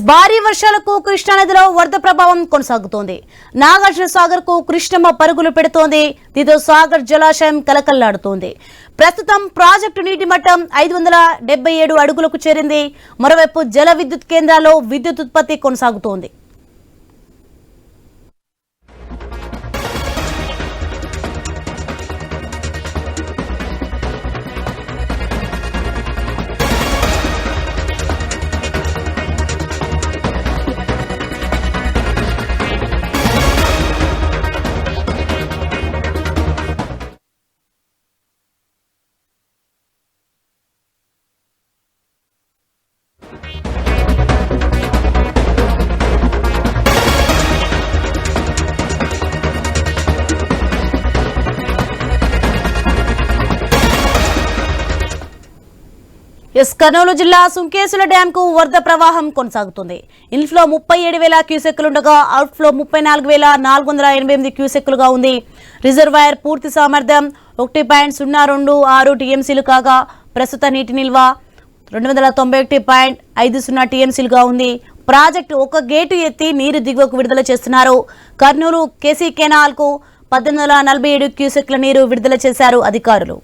భారీ వర్షాలకు కృష్ణానదిలో వరద ప్రభావం కొనసాగుతోంది. నాగార్జున సాగర్ కు కృష్ణమ్మ పరుగులు పెడుతోంది. దీంతో సాగర్ జలాశయం కలకల్లాడుతోంది. ప్రస్తుతం ప్రాజెక్టు నీటి మట్టం 577 అడుగులకు చేరింది. మరోవైపు జల విద్యుత్ కేంద్రాల్లో విద్యుత్ ఉత్పత్తి కొనసాగుతోంది. కర్నూలు జిల్లా సుంకేసుల డ్యాం కు వరద ప్రవాహం కొనసాగుతుంది. ఇన్ఫ్లో 37,000 క్యూసెక్కులుండగా అవుట్ఫ్లో 34,488 క్యూసెక్కులుగా ఉంది. రిజర్వాయర్ పూర్తి సామర్థ్యం 1.026 టీఎంసీలు కాగా ప్రస్తుత నీటి నిల్వ 291.50 టీఎంసీలుగా ఉంది. ప్రాజెక్టు ఒక గేటు ఎత్తి నీరు దిగువకు విడుదల చేస్తున్నారు. కర్నూలు కేసీ కెనాల్ కు 1847 క్యూసెక్ల నీరు విడుదల చేశారు అధికారులు.